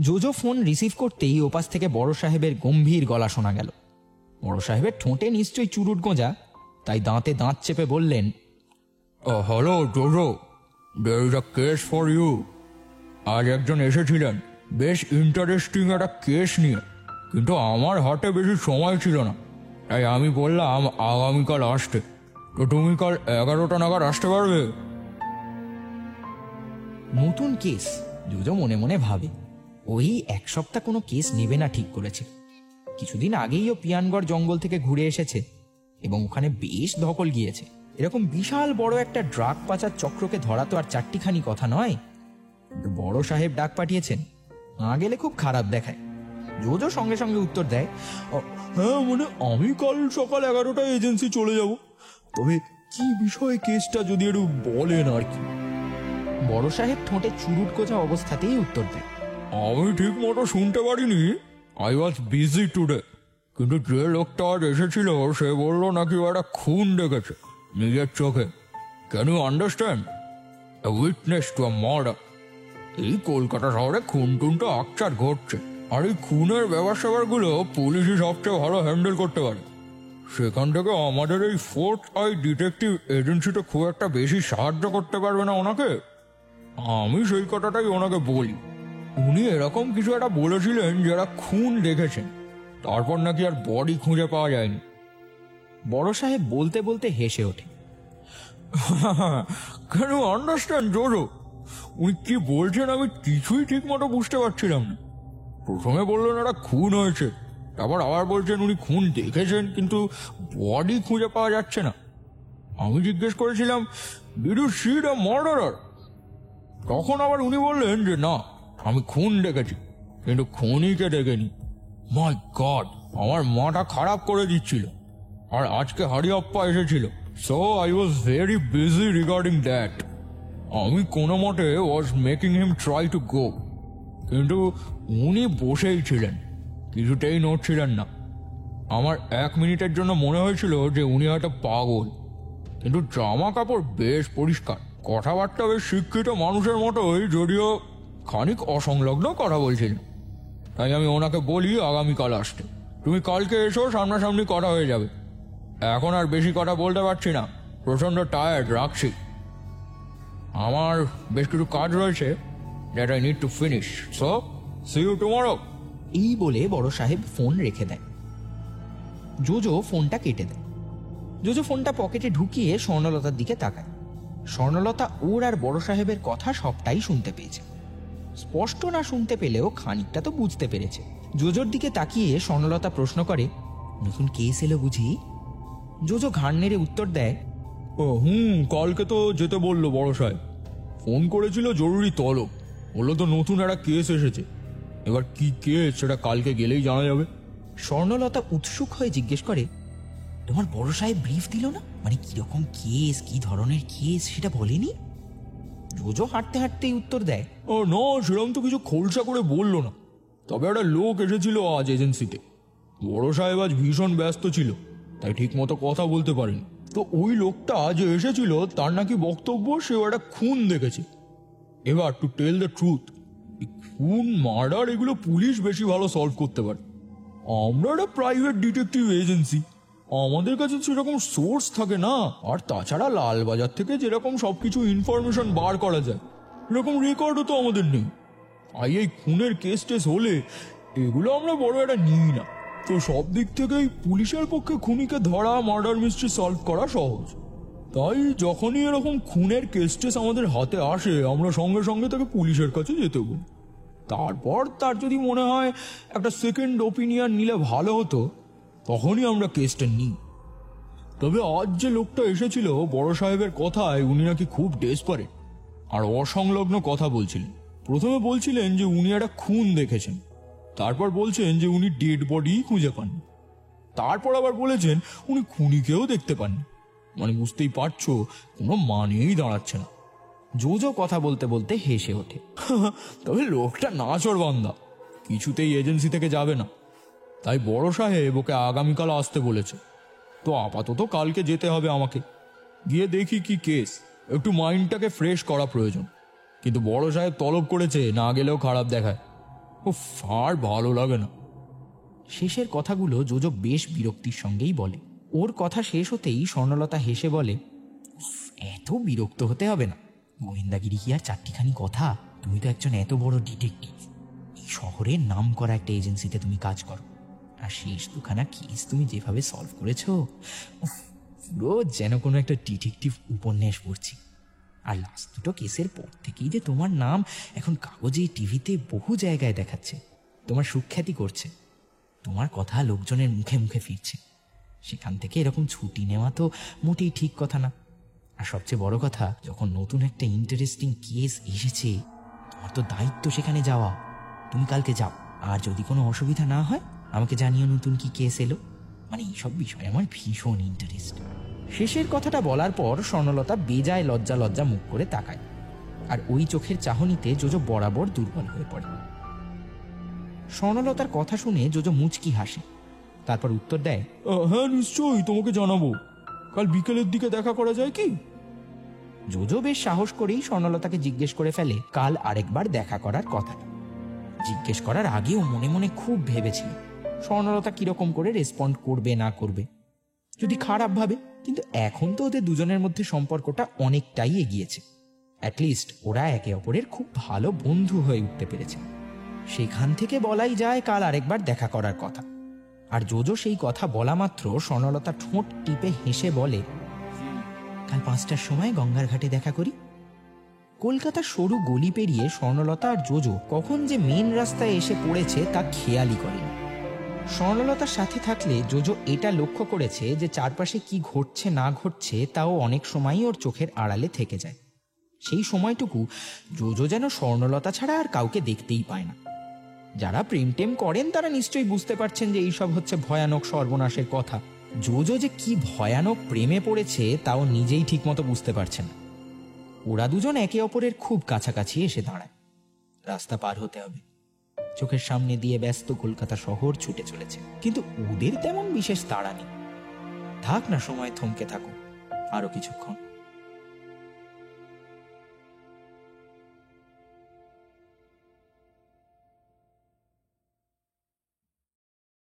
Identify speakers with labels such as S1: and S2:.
S1: JoJo phone receive করতেই ওপাশ থেকে বড় সাহেবের গম্ভীর গলা শোনা গেল। বড় সাহেবের ঠোঁটে নিশ্চয়ই চুরুট গোঁজা, তাই দাঁতে দাঁত চেপে বললেন,
S2: hello Jojo, there is a case for you. আজ একজন এসেছিলেন বেশ ইন্টারেস্টিং একটা কেস নিয়ে, কিন্তু আমার হাতে বেশি সময় ছিল না, তাই আমি বললাম আগামীকাল আসতে। তো তুমি কাল 11টা নাগাদ আসতে পারবে?
S1: নতুন কেস? জোজো মনে মনে ভাবে, ওই এক সপ্তাহ কোনো কেস নেবে না ঠিক করেছে। কিছুদিন আগেই ও পিয়ানগড় জঙ্গল থেকে ঘুরে এসেছে এবং ওখানে বেশ ধকল গিয়েছে। এরকম বিশাল বড় একটা ড্রাগ পাচার চক্রকে ধরা তো আর চারটিখানি কথা নয়। কিন্তু বড় সাহেব ডাক পাঠিয়েছেন, না গেলে খুব খারাপ দেখায়। জোজো সঙ্গে সঙ্গে উত্তর দেয়,
S2: হ্যাঁ, মানে আমি কাল সকাল 11টায় এজেন্সি চলে যাব, তবে কি বিষয়ে কেসটা যদি একটু বলেন আর কি।
S1: বড় সাহেব ঠোঁটে চুরুট গোজা অবস্থাতেই উত্তর দেয়,
S2: আমি ঠিক মতো শুনতে পারিনি, আই ওয়াজ বিজি টুডে। কিন্তু যে লোকটা আজ এসেছিল সে বললো নাকি একটা খুন দেখেছে নিজের চোখে। Can you understand? A witness to a murder. এই কলকাতা শহরে খুন টুনটা আকচার ঘটছে, আর এই খুনের ব্যাপার স্যাপারগুলো পুলিশই সবচেয়ে ভালো হ্যান্ডেল করতে পারে। সেখান থেকে আমাদের এই ফোর্থ আই ডিটেকটিভ এজেন্সিটা খুব একটা বেশি সাহায্য করতে পারবে না ওনাকে। আমি সেই কথাটাই ওনাকে বলি। উনি এরকম কিছু একটা বলেছিলেন যারা খুন দেখেছেন, তারপর নাকি আর বডি খুঁজে পাওয়া যায়নি।
S1: বড় সাহেব বলতে বলতে হেসে ওঠে,
S2: কেন আন্ডারস্ট্যান্ড জোজো, উনি কি বলছেন আমি কিছুই ঠিক মতো বুঝতে পারছিলাম না। প্রথমে বললেন একটা খুন হয়েছে, তারপর আবার বলছেন উনি খুন দেখেছেন কিন্তু বডি খুঁজে পাওয়া যাচ্ছে না। আমি জিজ্ঞেস করেছিলাম, did you see the murderer? তখন আবার উনি বললেন যে না, আমি খুন দেখেছি কিন্তু খুনিকে দেখেনি। মাই গড, আমার মাথা খারাপ করে দিচ্ছিল। আর আজকে হারিয়াপ্পা এসেছিল, so I was very busy regarding that. আমি কোনো মতে was making him try to go, কিন্তু উনি বসেই ছিলেন, কিছুতেই নড়ছিলেন না। আমার 1 মিনিটের জন্য মনে হয়েছিল যে উনি হয়তো পাগল, কিন্তু জামা কাপড় বেশ পরিষ্কার, কথাবার্তা বেশ শিক্ষিত মানুষের মতোই, যদিও খানিক অসংলগ্ন কথা বলছিলেন। তাই আমি ওনাকে বলি আগামীকাল আসতে। তুমি কালকে এসো, সামনাসামনি কথা হয়ে যাবে। এখন আর বেশি কথা বলতে পারছি না, প্রচন্ড টায়ার্ড, রাখছি। আমার বেশ কিছু কাজ রয়েছে that I need to finish, so see you tomorrow.
S1: এই বলে বড় সাহেব ফোন রেখে দেয়। জোজো ফোনটা কেটে দেয়। জোজো ফোনটা পকেটে ঢুকিয়ে স্বর্ণলতার দিকে তাকায়। স্বর্ণলতা ওর আর বড় সাহেবের কথা সবটাই শুনতে পেয়েছে। স্পষ্ট না শুনতে পেলেও খানিকটা তো বুঝতে পেরেছে। জোজোর দিকে তাকিয়ে স্বর্ণলতা প্রশ্ন করে, নতুন কেস এলো বুঝি? জোজো ঘাড় নেড়ে উত্তর দেয়,
S2: কালকে তো যেতে বললো বড় সাহেব, ফোন করেছিল জরুরি তলব, বললো তো নতুন একটা কেস এসেছে। এবার কি কেস সেটা কালকে গেলেই জানা যাবে।
S1: স্বর্ণলতা উৎসুক হয়ে জিজ্ঞেস করে, তোমার বড় সাহেব ব্রিফ দিল না? মানে কিরকম কেস, কি ধরনের কেস সেটা বলেনি? জোজো হাঁটতে হাঁটতেই উত্তর দেয়,
S2: না, সেরকম তো কিছু খোলসা করে বললো না, তবে একটা লোক এসেছিল আজ এজেন্সিতে। বড় সাহেব আজ ভীষণ ব্যস্ত ছিল, তাই ঠিক মতো কথা বলতে পারেনি। তো ওই লোকটা যে এসেছিল তার নাকি বক্তব্য সে একটা খুন দেখেছে। এবার টু টেল দ্য ট্রুথ, খুন, মার্ডার এগুলো পুলিশ বেশি ভালো সলভ করতে পারে। আমরা একটা প্রাইভেট ডিটেকটিভ এজেন্সি, আমাদের কাছে সেরকম সোর্স থাকে না। আর তাছাড়া লালবাজার থেকে যেরকম সবকিছু ইনফরমেশন বার করা যায় এরকম রেকর্ডও তো আমাদের নেই। আর এই খুনের কেস টেস হলে এগুলো আমরা বড় একটা নিই না। তো সব দিক থেকেই পুলিশের পক্ষে খুনিকে ধরা, মার্ডার মিস্ট্রি সলভ করা সহজ। তাই যখনই এরকম খুনের কেস টেস আমাদের হাতে আসে আমরা সঙ্গে সঙ্গে তাকে পুলিশের কাছে যেতে বলি। তারপর তার যদি মনে হয় একটা সেকেন্ড ওপিনিয়ন নিলে ভালো হতো, তখনই আমরা কেসটা নিই। তবে আজ যে লোকটা এসেছিল, বড় সাহেবের কথায় উনি নাকি খুব ডেসপারেট আর অসংলগ্ন কথা বলছিলেন। প্রথমে বলছিলেন যে উনি একটা খুন দেখেছেন, তারপর বলছেন যে উনি ডেড বডি খুঁজে পাননি, তারপর আবার বলেছেন উনি খুনিকেও দেখতে পাননি। মানে বুঝতেই পারছো, কোনো মানেই দাঁড়াচ্ছে না।
S1: জোজো কথা বলতে বলতে হেসে ওঠে,
S2: তবে লোকটা নাচর বান্দা, কিছুতেই এজেন্সি থেকে যাবে না। তাই বড় সাহেব ওকে আগামীকাল আসতে বলেছে। তো আপাতত কালকে যেতে হবে আমাকে, গিয়ে দেখি কি কেস, একটু মাইন্ডটাকে ফ্রেশ করা প্রয়োজন। কিন্তু বড় সাহেব তলব করেছে, না গেলেও খারাপ দেখায়। ও আর ভালো লাগে না।
S1: শেষের কথাগুলো যোজো বেশ বিরক্তির সঙ্গেই বলে। ওর কথা শেষ হতেই স্বর্ণলতা হেসে বলে, "উফ, এত বিরক্ত হতে হবে না। গোয়েন্দাগিরি কি আর চারটিখানি কথা? তুমি তো একজন এত বড় ডিটেকটিভ। এই শহরের নাম করা একটা এজেন্সিতে তুমি কাজ করো, আর শেষ দুখানা কেস তুমি যেভাবে সলভ করেছো, উফ, পুরো যেন কোনো একটা ডিটেকটিভ উপন্যাস পড়ছি। আর লাস্ট দুটো কেসের পর থেকেই যে তোমার নাম এখন কাগজে, টিভিতে বহু জায়গায় দেখাচ্ছে, তোমার সুখ্যাতি করছে, তোমার কথা লোকজনের মুখে মুখে ফিরছে। সেখান থেকে এরকম ছুটি নেওয়া তো মোটেই ঠিক কথা না। আর সবচেয়ে বড় কথা, যখন নতুন একটা ইন্টারেস্টিং কেস এসেছে, তোমার তো দায়িত্ব সেখানে যাওয়া। তুমি কালকে যাও, আর যদি কোনো অসুবিধা না হয় আমাকে জানিও নতুন কি কেস এলো। মানে এইসব বিষয়ে আমার ভীষণ ইন্টারেস্ট।" শেষের কথাটা বলার পর স্বর্ণলতা বেজায় লজ্জা লজ্জা মুখ করে তাকায়, আর ওই চোখের চাহনিতে যোজো বরাবর দুর্বল হয়ে পড়ে। স্বর্ণলতার কথা শুনে যোজো মুচকি হাসে, তারপর উত্তর দেয়,
S2: হ্যাঁ নিশ্চয়ই, তোমাকে জানাবো। কাল বিকেলের দিকে দেখা করা যায় কি?
S1: যোজো বেশ সাহস করেই স্বর্ণলতাকে জিজ্ঞেস করে ফেলে কাল আরেকবার দেখা করার কথাটা। জিজ্ঞেস করার আগেও মনে মনে খুব ভেবেছিল স্বর্ণলতা কিরকম করে রেসপন্ড করবে না করবে, যদি খারাপ ভাবে। কিন্তু এখন তো ওদের দুজনের মধ্যে সম্পর্কটা অনেকটাই এগিয়েছে। অ্যাটলিস্ট ওরা একে অপরের খুব ভালো বন্ধু হয়ে উঠতে পেরেছে। সেখান থেকে বলাই যায় কাল আরেকবার দেখা করার কথা। আর যোজো সেই কথা বলা মাত্র স্বর্ণলতা ঠোঁট টিপে হেসে বলে, কাল 5টার সময় গঙ্গার ঘাটে দেখা করি। কলকাতার সরু গলি পেরিয়ে স্বর্ণলতা আর যোজো কখন যে মেন রাস্তায় এসে পড়েছে তা খেয়ালই করেনি। স্বর্ণলতার সাথে থাকলে যোজো এটা লক্ষ্য করেছে যে চারপাশে কি ঘটছে না ঘটছে তাও অনেক সময়ই ওর চোখের আড়ালে থেকে যায়। সেই সময়টুকু যোজো যেন স্বর্ণলতা ছাড়া আর কাউকে দেখতেই পায় না। যারা প্রেম টেম করেন তারা নিশ্চয়ই বুঝতে পারছেন যে এইসব হচ্ছে ভয়ানক সর্বনাশের কথা। যোজো যে কি ভয়ানক প্রেমে পড়েছে তাও নিজেই ঠিকমতো বুঝতে পারছে না। ওরা দুজন একে অপরের খুব কাছাকাছি এসে দাঁড়ায়। রাস্তা পার হতে হবে। চোখের সামনে দিয়ে ব্যস্ত কলকাতা শহর ছুটে চলেছে, কিন্তু ওদের তেমন বিশেষ তাড়া নেই। থাক না সময়, থমকে থাকো আরো কিছুক্ষণ।